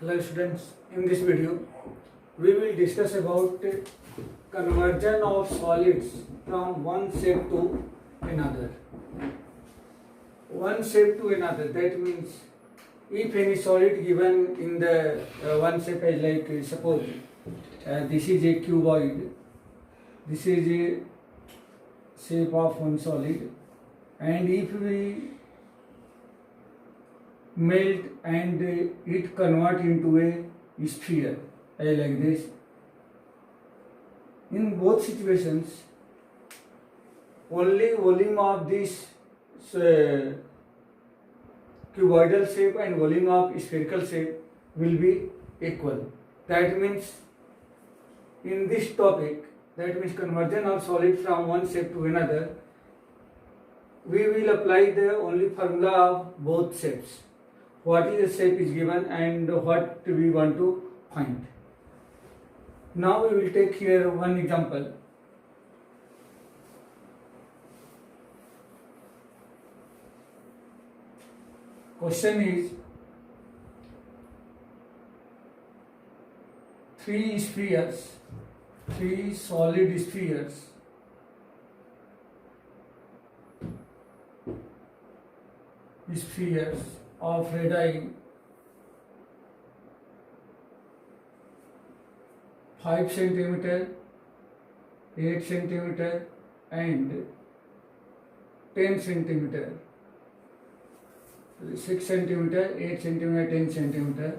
Hello students, in this video we will discuss about conversion of solids from one shape to another. One shape to another, that means if any solid given in the one shape as like suppose this is a cuboid, this is a shape of one solid, and if we melt and it convert into a sphere like this. In both situations, only volume of this cuboidal shape and volume of spherical shape will be equal. That means in this topic, that means conversion of solid from one shape to another, we will apply the only formula of both shapes. What is the shape is given and what we want to find. Now we will take here one example. Question is three solid spheres of radii 5 cm, 8 cm and 10 cm, 6 cm, 8 cm, 10 cm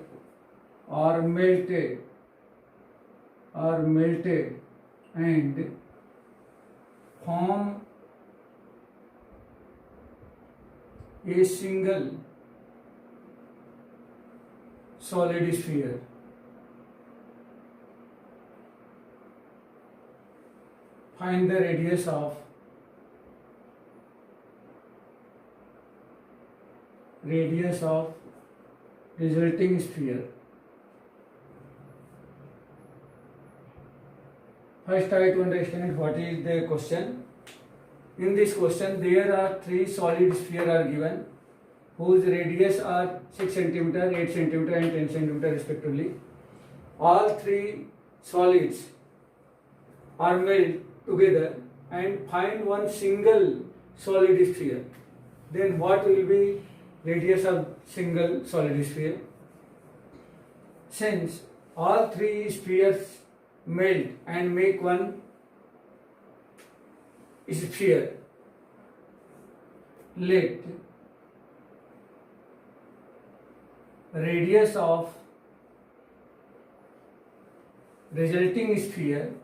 are melted and form a single solid sphere. Find the radius of resulting sphere. First try to understand what is the question. In this question there are three solid spheres are given whose radius are 6 cm, 8 cm and 10 cm respectively. All three solids are made together and find one single solid sphere. Then what will be radius of single solid sphere? Since all three spheres melt and make one sphere, let radius of resulting sphere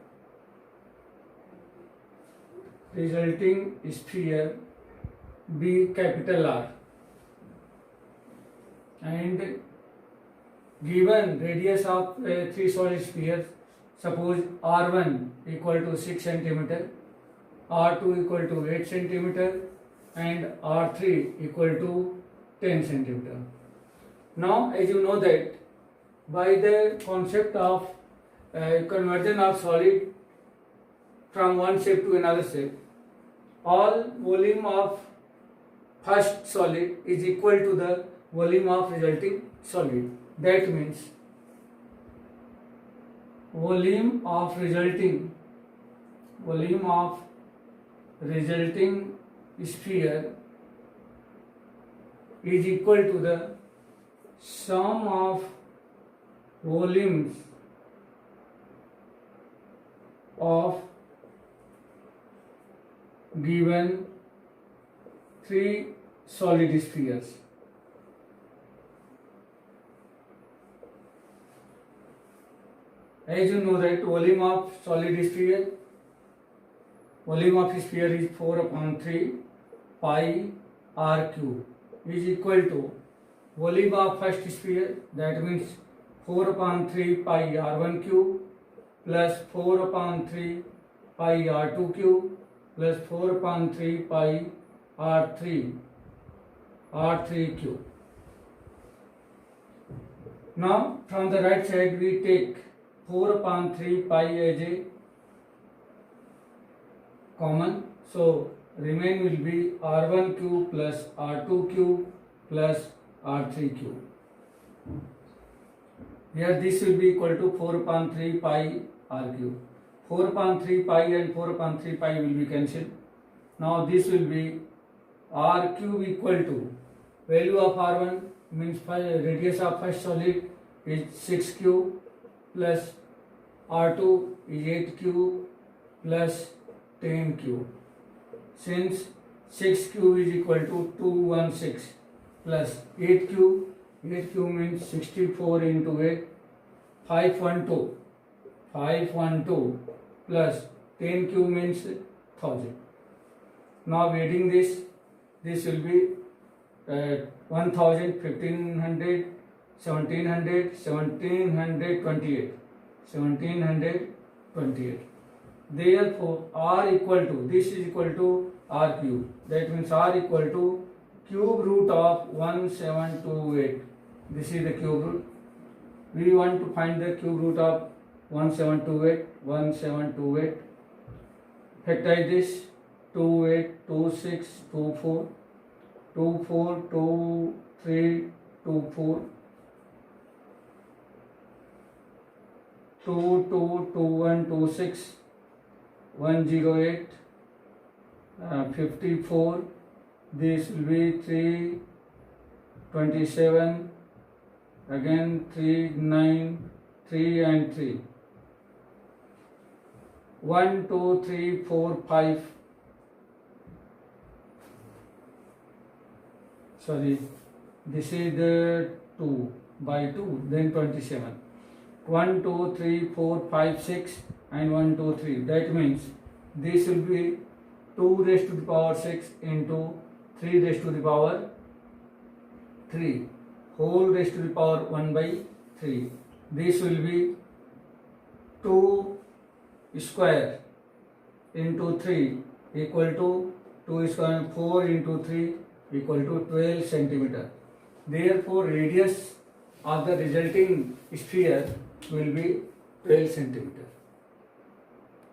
be capital R, and given radius of three solid spheres, suppose R1 equal to 6 cm, R2 equal to 8 cm and R3 equal to 10 cm. Now as you know that by the concept of conversion of solid from one shape to another shape, all volume of first solid is equal to the volume of resulting solid. That means volume of resulting sphere is equal to the sum of volumes of given three solid spheres. As you know that volume of solid sphere, volume of sphere is 4/3 pi r cube is equal to volume of first sphere, that means 4/3 pi r1 cube plus 4/3 pi r2 cube plus 4/3 pi r3 cube. Now from the right side we take 4/3 pi as a common, so remain will be r1 cube plus r2 cube plus r3 cube. Here this will be equal to 4 upon 3 pi r cube. 4 upon 3 pi and 4 upon 3 pi will be cancelled. Now this will be r cube equal to value of r1 means radius of first solid is 6 cube plus r2 is 8 cube plus 10 cube. Since 6 cube is equal to 216 plus 8 cube means 64 into 8, 512 plus 10 cube means 1000. Now adding this will be 1000, 1500, 1700, 1728. Therefore, r equal to, this is equal to r cube. That means r equal to cube root of 1728. This is the cube root. We want to find the cube root of 1728. Factorize this. 28, 26, 24, 24, 23, 24, 22, 21, 26, 108, 54. This will be 3, 27, again 3, 9, 3 and 3. 1, 2, 3, 4, 5. Sorry, this is the 2 by 2, then 27. 1, 2, 3, 4, 5, 6 and 1, 2, 3. That means this will be 2 raised to the power 6 into 3 raised to the power 3 whole raised to the power 1 by 3. This will be 2 square into 3 equal to 2 square, 4 into 3 equal to 12 centimeter. Therefore, radius of the resulting sphere will be 12 centimeter.